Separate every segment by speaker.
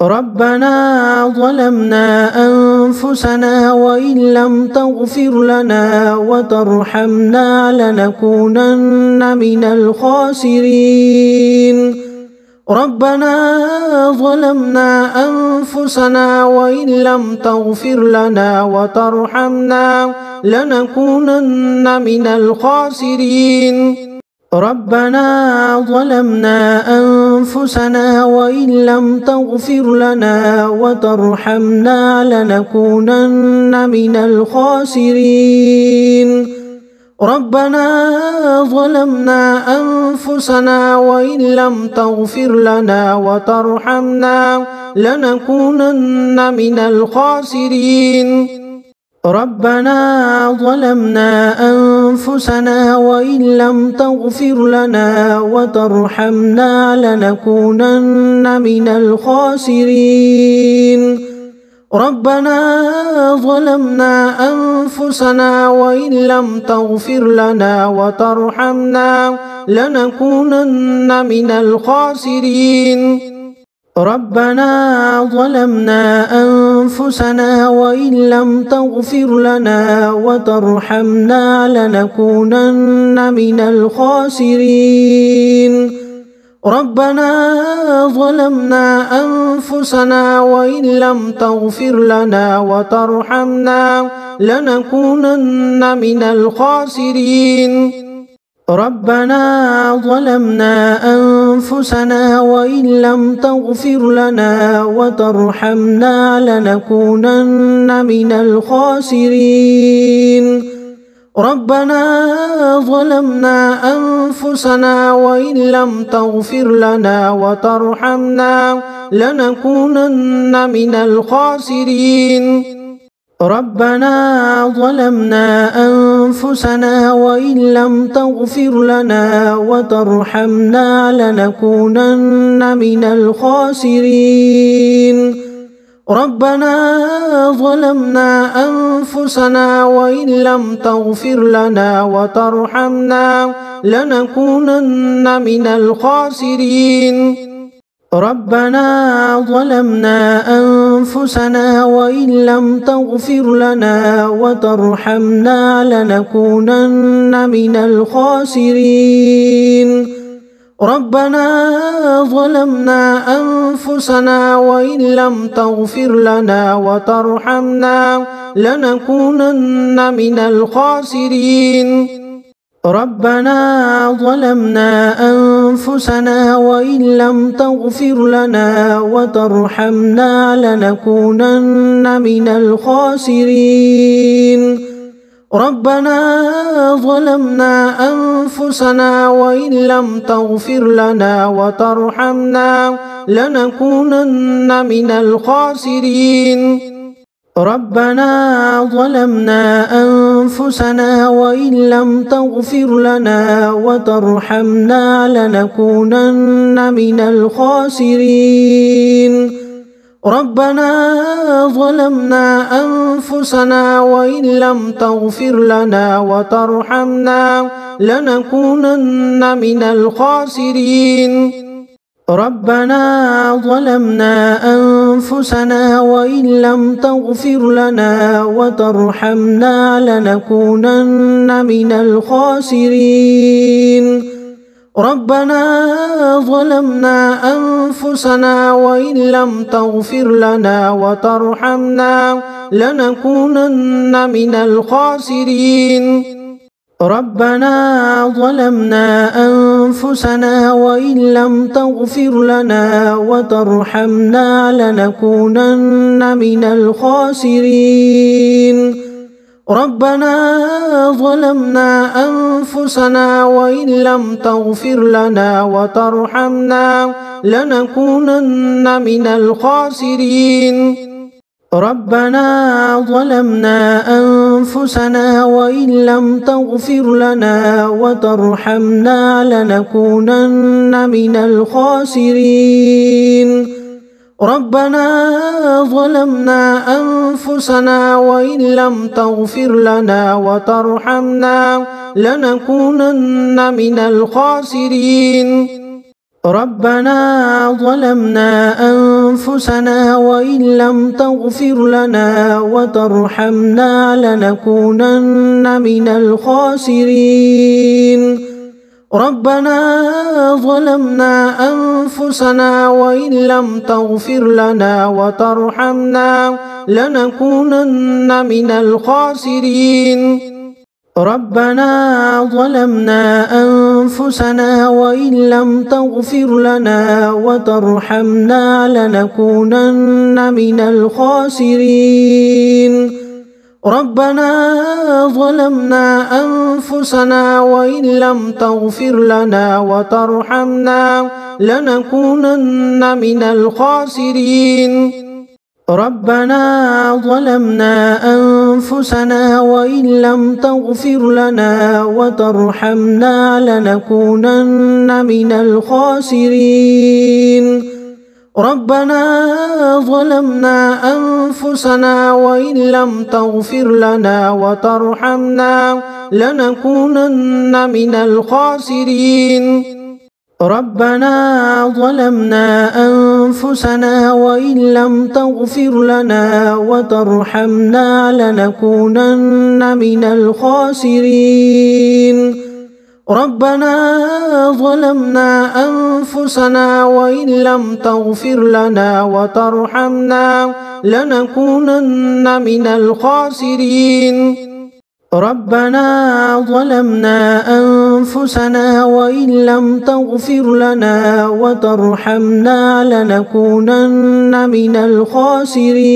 Speaker 1: ربنا ظلمنا أنفسنا وإن لم تغفر لنا وترحمنا لنكونن من الخاسرين. ربنا ظلمنا أنفسنا وإن لم تغفر لنا وترحمنا لنكونن من الخاسرين. ربنا ظلمنا أنفسنا وإن لم تغفر لنا وترحمنا لنكونن من الخاسرين. ربنا ظلمنا أنفسنا وإن لم تغفر لنا وترحمنا لنكونن من الخاسرين. ربنا ظلمنا أنفسنا وإن لم تغفر لنا وترحمنا لنكونن من الخاسرين. ربنا ظلمنا أنفسنا وإن لم تغفر لنا وترحمنا لنكونن من الخاسرين. ربنا ظلمنا أنفسنا وإن لم تغفر لنا وترحمنا لنكونن من الخاسرين. ربنا ظلمنا أنفسنا وإن لم تغفر لنا وترحمنا لنكونن من الخاسرين. ربنا ظلمنا أنفسنا وإن لم تغفر لنا وترحمنا لنكونن من الخاسرين. ربنا ظلمنا أنفسنا وإن لم تغفر لنا وترحمنا لنكونن من الخاسرين. ربنا ظلمنا أنفسنا وإن لم تغفر لنا وترحمنا لنكونن من الخاسرين. ربنا ظلمنا أنفسنا وإن لم تغفر لنا وترحمنا لنكونن من الخاسرين. ربنا ظلمنا أنفسنا وإن لم تغفر لنا وترحمنا لنكونن من الخاسرين. ربنا ظلمنا أنفسنا وإن لم تغفر لنا وترحمنا لنكونن من الخاسرين. ربنا ظلمنا أنفسنا وإن لم تغفر لنا وترحمنا لنكونن من الخاسرين. ربنا ظلمنا أنفسنا وإن لم تغفر لنا وترحمنا لنكونن من الخاسرين. ربنا ظلمنا أنفسنا وإن لم تغفر لنا وترحمنا لنكونن من الخاسرين. ربنا ظلمنا أنفسنا وإن لم تغفر لنا وترحمنا لنكونن من الخاسرين. ربنا ظلمنا أنفسنا وإن لم تغفر لنا وترحمنا لنكونن من الخاسرين. ربنا ظلمنا أنفسنا وإن لم تغفر لنا وترحمنا لنكونن من الخاسرين. ربنا ظلمنا أنفسنا وإن لم تغفر لنا وترحمنا لنكونن من الخاسرين. ربنا ظلمنا أنفسنا وإن لم تغفر لنا وترحمنا لنكونن من الخاسرين. ربنا ظلمنا أنفسنا وإن لم تغفر لنا وترحمنا لنكونن من الخاسرين. ربنا ظلمنا أنفسنا وإن لم تغفر لنا وترحمنا لنكونن من الخاسرين. ربنا ظلمنا أنفسنا أنفسنا وإن لم تغفر لنا وترحمنا لنكونن من الخاسرين ربنا ظلمنا أنفسنا وإن لم تغفر لنا وترحمنا لنكونن من الخاسرين ربنا ظلمنا أنفسنا وإن لم تغفر لنا وترحمنا لنكونن من الخاسرين ربنا ظلمنا أنفسنا وإن لم تغفر لنا وترحمنا لنكونن من الخاسرين ربنا ظلمنا أنفسنا وإن لم تغفر لنا وترحمنا لنكونن من الخاسرين ربنا ظلمنا أنفسنا وإن لم تغفر لنا وترحمنا لنكونن من الخاسرين ربنا ظلمنا أنفسنا وإن لم تغفر لنا وترحمنا لنكونن من الخاسرين ربنا ظلمنا أنفسنا وإن لم تغفر لنا وترحمنا لنكونن من الخاسرين ربنا ظلمنا أنفسنا وإن لم تغفر لنا وترحمنا لنكونن من الخاسرين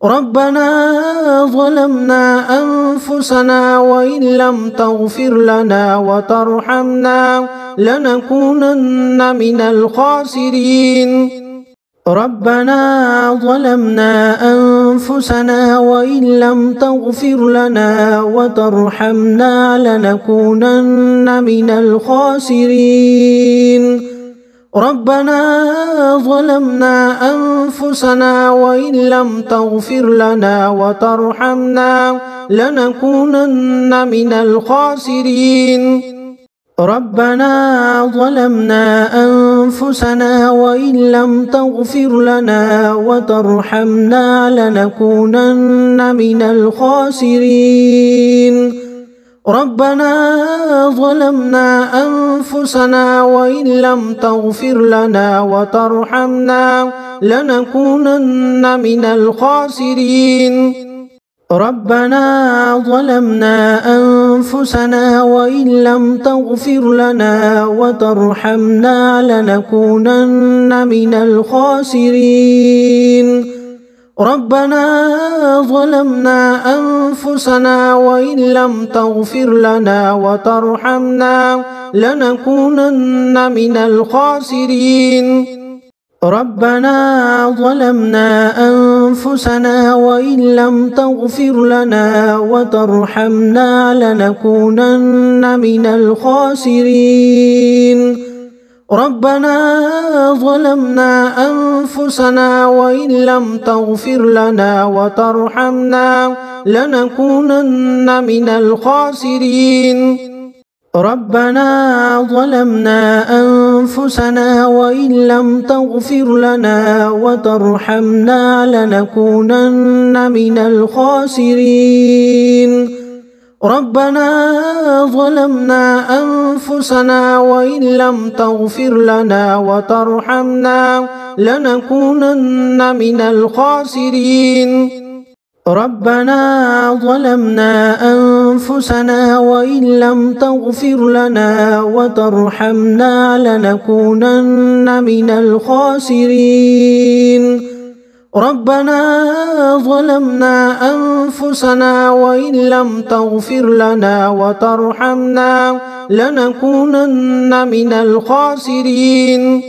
Speaker 1: ربنا ظلمنا أنفسنا وإن لم تغفر لنا وترحمنا لنكونن من الخاسرين ربنا ظلمنا أنفسنا وإن لم تغفر لنا وترحمنا لنكونن من الخاسرين ربنا ظلمنا أنفسنا وإن لم تغفر لنا وترحمنا لنكونن من الخاسرين ربنا ظلمنا أنفسنا وإن لم تغفر لنا وترحمنا لنكونن من الخاسرين ربنا ظلمنا أنفسنا وإن لم تغفر لنا وترحمنا لنكونن من الخاسرين ربنا ظلمنا أنفسنا وإن لم تغفر لنا وترحمنا لنكونن من الخاسرين ربنا ظلمنا أنفسنا وإن لم تغفر لنا وترحمنا لنكونن من الخاسرين ربنا ظلمنا أنفسنا وإن لم تغفر لنا وترحمنا لنكونن من الخاسرين ربنا ظلمنا أنفسنا وإن لم تغفر لنا وترحمنا لنكونن من الخاسرين ربنا ظلمنا أنفسنا وإن لم تغفر لنا وترحمنا لنكونن من الخاسرين ربنا ظلمنا أنفسنا وإن لم تغفر لنا وترحمنا لنكونن من الخاسرين ربنا ظلمنا أنفسنا وإن لم تغفر لنا وترحمنا لنكونن من الخاسرين ربنا ظلمنا أنفسنا وإن لم تغفر لنا وترحمنا لنكونن من الخاسرين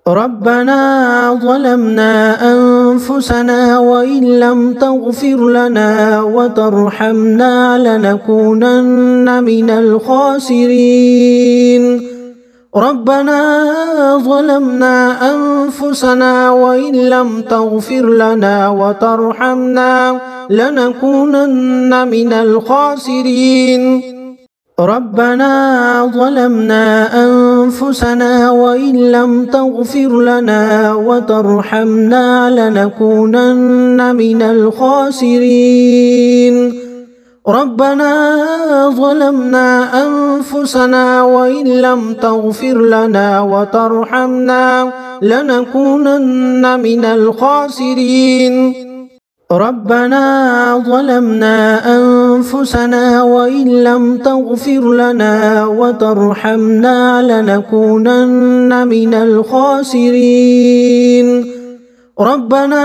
Speaker 1: ربنا ظلمنا أنفسنا وإن لم تغفر لنا وترحمنا لنكونن من الخاسرين ربنا ظلمنا أنفسنا وإن لم تغفر لنا وترحمنا لنكونن من الخاسرين ربنا ظلمنا أنفسنا وإن لم تغفر لنا وترحمنا لنكونن من الخاسرين ربنا ظلمنا أنفسنا وإن لم تغفر لنا وترحمنا لنكونن من الخاسرين ربنا ظلمنا أنفسنا وإن لم تغفر لنا وترحمنا لنكونن من الخاسرين ربنا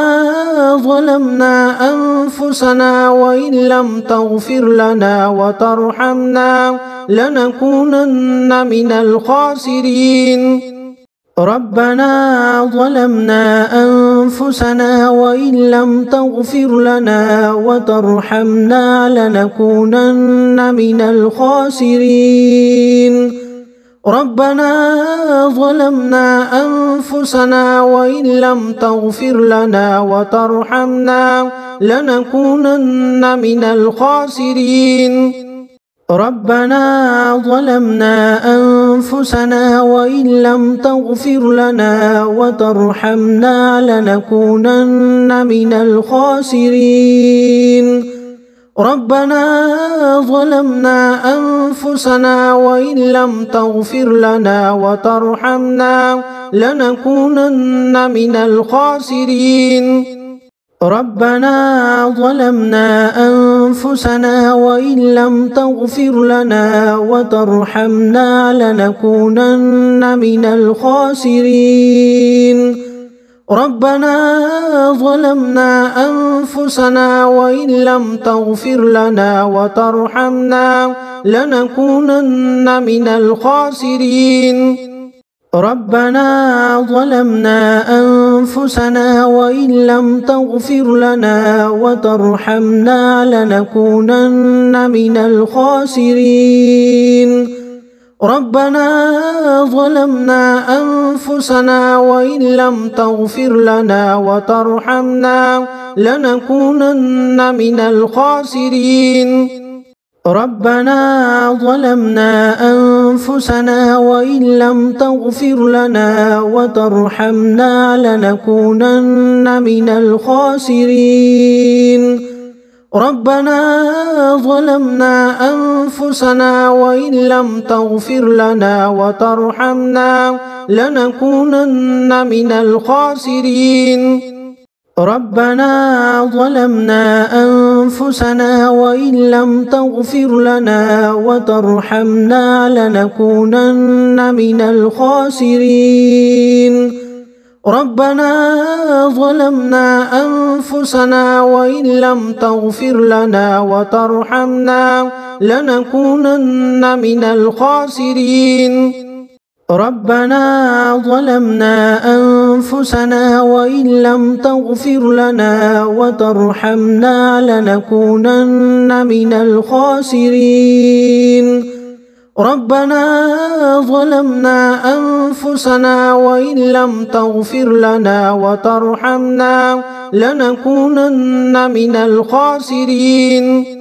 Speaker 1: ظلمنا أنفسنا وإن لم تغفر لنا وترحمنا لنكونن من الخاسرين ربنا ظلمنا أنفسنا وإن لم تغفر لنا وترحمنا لنكونن من الخاسرين ربنا ظلمنا أنفسنا وإن لم تغفر لنا وترحمنا لنكونن من الخاسرين ربنا ظلمنا أنفسنا وإن لم تغفر لنا وترحمنا لنكونن من الخاسرين ربنا ظلمنا أنفسنا وإن لم تغفر لنا وترحمنا لنكونن من الخاسرين ربنا ظلمنا أنفسنا وإن لم تغفر لنا وترحمنا لنكونن من الخاسرين ربنا ظلمنا أنفسنا وإن لم تغفر لنا وترحمنا لنكونن من الخاسرين ربنا ظلمنا أنفسنا وإن لم تغفر لنا وترحمنا لنكونن من الخاسرين ربنا ظلمنا أنفسنا وإن لم تغفر لنا وترحمنا لنكونن من الخاسرين ربنا ظلمنا أنفسنا وإن لم تغفر لنا وترحمنا لنكونن من الخاسرين ربنا ظلمنا أنفسنا وإن لم تغفر لنا وترحمنا لنكونن من الخاسرين ربنا ظلمنا أنفسنا وإن لم تغفر لنا وترحمنا لنكونن من الخاسرين ربنا ظلمنا أنفسنا وإن لم تغفر لنا وترحمنا لنكونن من الخاسرين ربنا ظلمنا أنفسنا وإن لم تغفر لنا وترحمنا لنكونن من الخاسرين ربنا ظلمنا أنفسنا وإن لم تغفر لنا وترحمنا لنكونن من الخاسرين